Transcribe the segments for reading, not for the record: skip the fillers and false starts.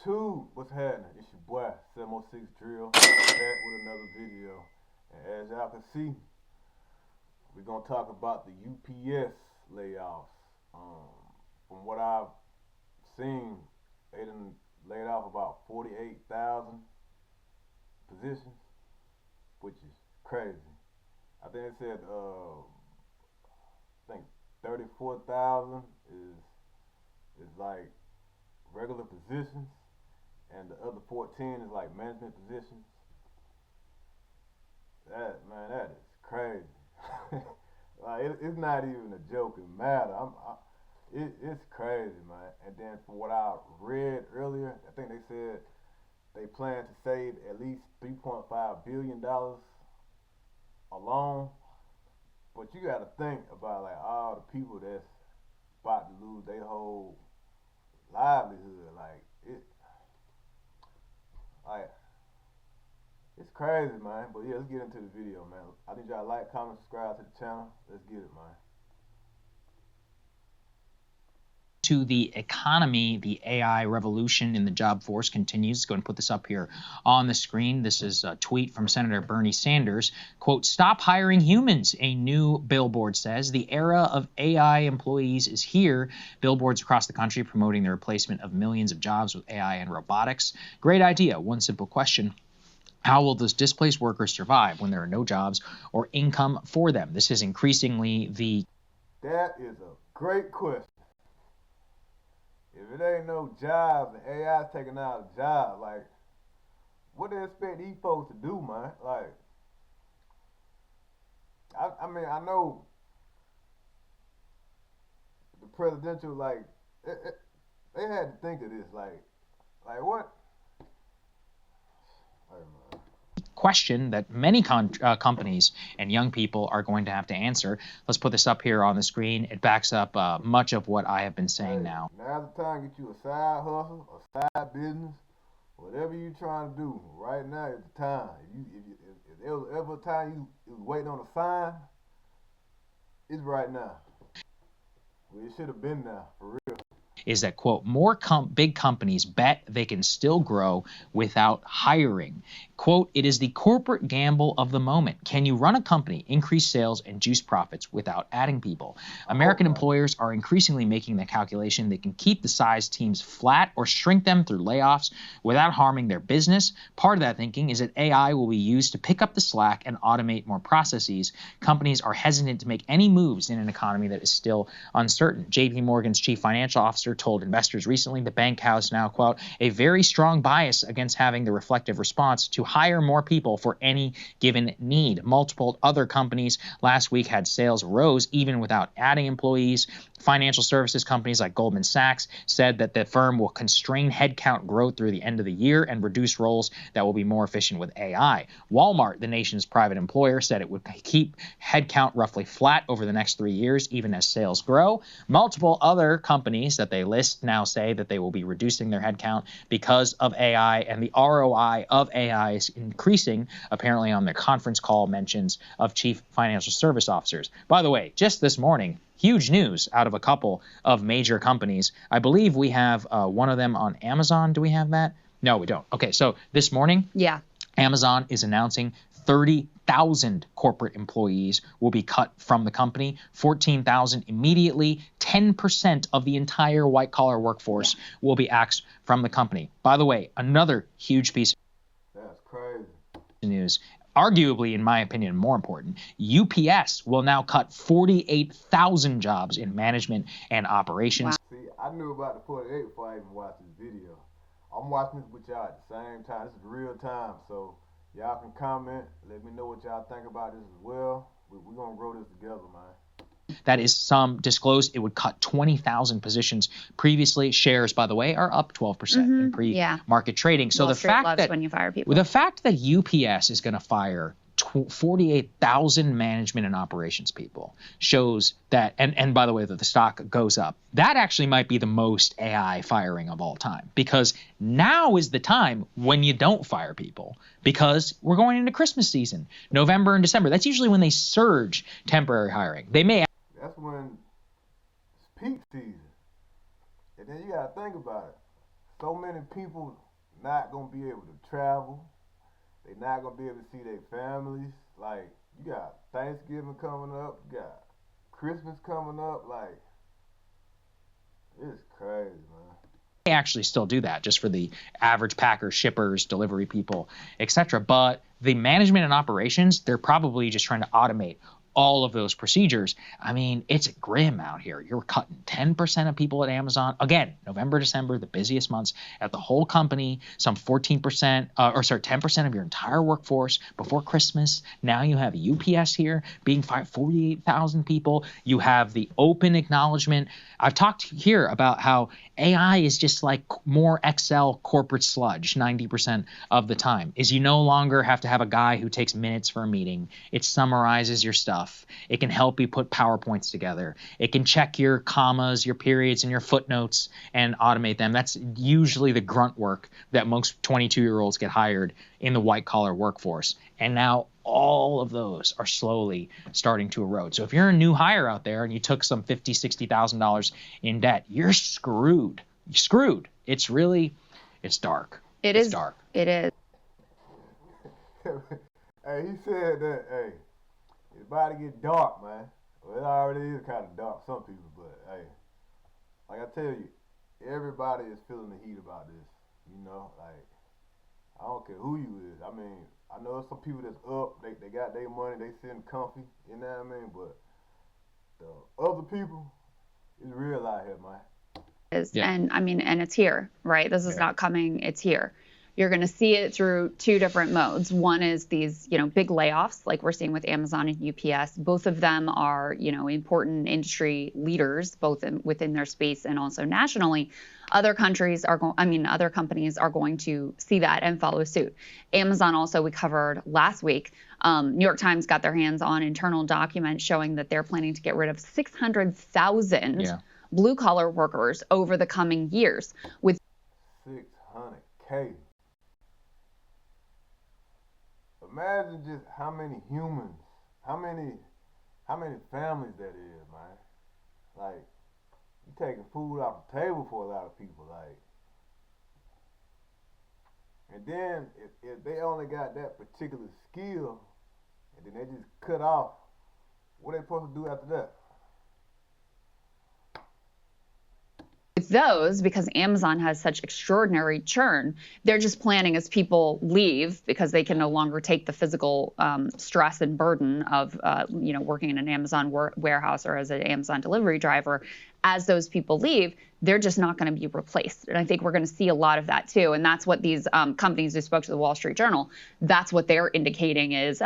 YouTube, what's happening? It's your boy, 706 Dreal, back with another video. And as y'all can see, we're going to talk about the UPS layoffs. From what I've seen, they done laid off about 48,000 positions, which is crazy. I think it said, 34,000 is like regular positions, and the other 14 is like management positions. That is crazy. Like it's not even a joking matter. It's crazy, man. And then from what I read earlier, I think they said they plan to save at least $3.5 billion alone. But you got to think about like all the people that's about to lose their whole livelihood. It's crazy, man. But yeah, let's get into the video, man. I need y'all to like, comment, subscribe to the channel. Let's get it, man. To the economy, the AI revolution in the job force continues. Go ahead and put this up here on the screen. This is a tweet from Senator Bernie Sanders. Quote, "Stop hiring humans," a new billboard says. "The era of AI employees is here." Billboards across the country promoting the replacement of millions of jobs with AI and robotics. Great idea. One simple question. How will those displaced workers survive when there are no jobs or income for them? This is increasingly the... That is a great question. If it ain't no jobs and AI's taking out a job, like, what do they expect these folks to do, man? Like, I mean, I know the presidential, like, they had to think of this, like what? Question that many companies and young people are going to have to answer. Let's put this up here on the screen. It backs up much of what I have been saying now. Now's the time to get you a side hustle, a side business, whatever you're trying to do. Right now is the time. If there was ever a time you was waiting on a sign, it's right now. Well, it should have been now, for real. Is that, quote, more big companies bet they can still grow without hiring. Quote, "It is the corporate gamble of the moment. Can you run a company, increase sales, and juice profits without adding people?" American employers are increasingly making the calculation they can keep the size teams flat or shrink them through layoffs without harming their business. Part of that thinking is that AI will be used to pick up the slack and automate more processes. Companies are hesitant to make any moves in an economy that is still uncertain. JP Morgan's chief financial officer told investors recently the bank has now, quote, "a very strong bias against having the reflective response to hire more people for any given need." Multiple other companies last week had sales rose even without adding employees. Financial services companies like Goldman Sachs said that the firm will constrain headcount growth through the end of the year and reduce roles that will be more efficient with AI. Walmart, the nation's private employer, said it would keep headcount roughly flat over the next 3 years, even as sales grow. Multiple other companies that they list now say that they will be reducing their headcount because of AI, and the ROI of AI is increasing, apparently on their conference call mentions of chief financial service officers. By the way, just this morning, huge news out of a couple of major companies. I believe we have one of them on Amazon. Do we have that? No, we don't. Okay, so this morning, Amazon is announcing 30,000 corporate employees will be cut from the company, 14,000 immediately, 10% of the entire white-collar workforce will be axed from the company. By the way, another huge piece of news, arguably, in my opinion, more important, UPS will now cut 48,000 jobs in management and operations. Wow. See, I knew about the 48 before I even watched this video. I'm watching this with y'all at the same time. This is real time, so y'all can comment. Let me know what y'all think about this as well. We're going to grow this together, man. That is some disclosed. It would cut 20,000 positions. Previously, shares, by the way, are up 12% in pre-market trading. So the fact that when you fire people. The fact that UPS is going to fire 48,000 management and operations people shows that, and by the way, that the stock goes up. That actually might be the most AI firing of all time, because now is the time when you don't fire people, because we're going into Christmas season, November and December. That's usually when they surge temporary hiring. They may. That's when it's peak season. And then you got to think about it. so many people not gonna be able to travel. They not gonna be able to see their families. Like, you got Thanksgiving coming up, you got Christmas coming up. Like, it's crazy, man. They actually still do that just for the average packers, shippers, delivery people, etc. But the management and operations, they're probably just trying to automate all of those procedures. I mean, it's grim out here. You're cutting 10% of people at Amazon. Again, November, December, the busiest months at the whole company, some 10% of your entire workforce before Christmas. Now you have UPS here being fired, 48,000 people. You have the open acknowledgement. I've talked here about how AI is just like more Excel corporate sludge 90% of the time. Is you no longer have to have a guy who takes minutes for a meeting. It summarizes your stuff. It can help you put PowerPoints together. It can check your commas, your periods, and your footnotes and automate them. That's usually the grunt work that most 22-year-olds get hired in the white-collar workforce. And now all of those are slowly starting to erode. So if you're a new hire out there and you took some $50,000, $60,000 in debt, you're screwed. You're screwed. It's dark. It's dark. It is. Hey, he said that, hey, it's about to get dark, man. Well, it already is kind of dark, some people, but hey, like I tell you, everybody is feeling the heat about this. You know, like, I don't care who you is. I mean, I know some people that's up, they got their money, they sitting comfy, you know what I mean? But the other people, it's real out here, man. Yeah. And I mean, and it's here, right? This is not coming, it's here. You're going to see it through two different modes. One is these, big layoffs like we're seeing with Amazon and UPS. Both of them are, important industry leaders, both within their space and also nationally. Other companies are going to see that and follow suit. Amazon also, we covered last week, New York Times got their hands on internal documents showing that they're planning to get rid of 600,000 blue collar workers over the coming years. With 600K. Imagine just how many humans, how many families that is, man. Like, you taking food off the table for a lot of people, like. And then if they only got that particular skill, and then they just cut off, what are they supposed to do after that? With those, because Amazon has such extraordinary churn, they're just planning as people leave because they can no longer take the physical stress and burden of, working in an Amazon warehouse or as an Amazon delivery driver. As those people leave, they're just not going to be replaced. And I think we're going to see a lot of that too. And that's what these companies who spoke to the Wall Street Journal, that's what they're indicating is,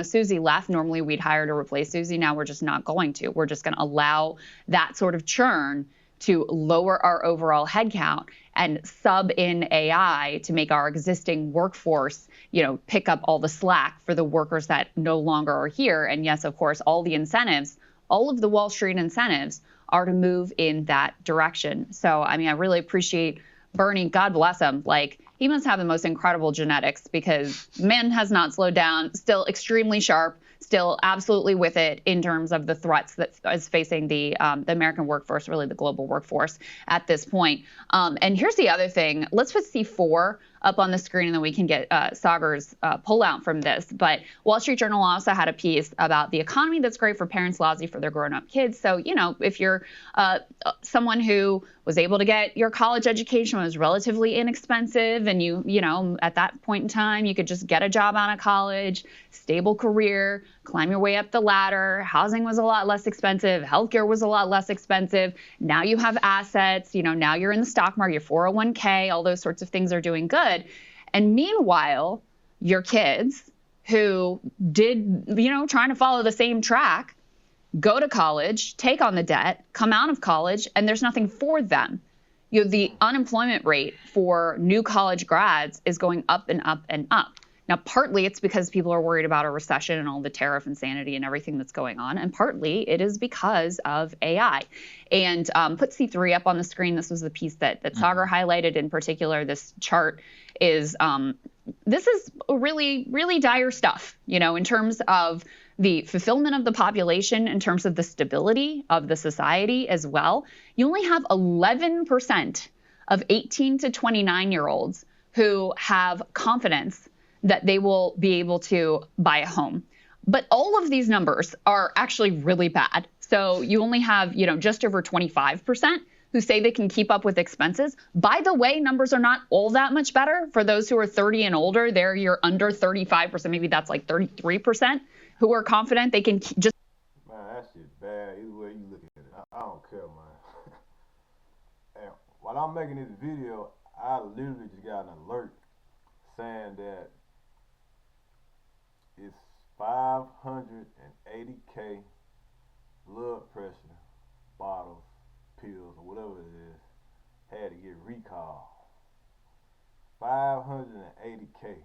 Susie left. Normally we'd hire to replace Susie. Now we're just not going to. We're just going to allow that sort of churn to lower our overall headcount and sub in AI to make our existing workforce, pick up all the slack for the workers that no longer are here. And yes, of course, all the incentives, all of the Wall Street incentives are to move in that direction. So, I really appreciate Bernie, God bless him. Like, he must have the most incredible genetics because man has not slowed down, still extremely sharp, still absolutely with it in terms of the threats that is facing the American workforce, really the global workforce at this point. And here's the other thing. Let's put C4 up on the screen and then we can get Sagar's pullout from this. But Wall Street Journal also had a piece about the economy that's great for parents, lousy for their grown-up kids. So, if you're someone who was able to get your college education, was relatively inexpensive, and you at that point in time, you could just get a job out of college, stable career, climb your way up the ladder. Housing was a lot less expensive. Healthcare was a lot less expensive. Now you have assets, now you're in the stock market, your 401k, all those sorts of things are doing good. And meanwhile, your kids who did, trying to follow the same track, go to college, take on the debt, come out of college, and there's nothing for them. The unemployment rate for new college grads is going up and up and up. Now, partly it's because people are worried about a recession and all the tariff insanity and everything that's going on. And partly it is because of AI. And put C3 up on the screen. This was the piece that Sagar highlighted in particular. This chart is, this is really, really dire stuff, in terms of the fulfillment of the population, in terms of the stability of the society as well. You only have 11% of 18 to 29-year-olds who have confidence that they will be able to buy a home. But all of these numbers are actually really bad. So you only have, just over 25% who say they can keep up with expenses. By the way, numbers are not all that much better. For those who are 30 and older, you're under 35%. Maybe that's like 33% who are confident they can just. Man, that shit bad. Either way you look at it, I don't care, man. And while I'm making this video, I literally just got an alert saying that it's 580K blood pressure bottles, pills, or whatever it is, had to get recalled. 580K.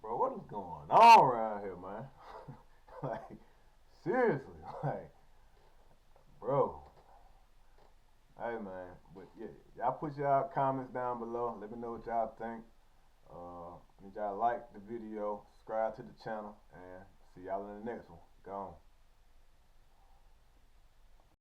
Bro, what is going on around here, man? Like, seriously, like, bro. Hey, man, but yeah, y'all put y'all comments down below. Let me know what y'all think. Need y'all like the video, subscribe to the channel, and see y'all in the next one. Gone.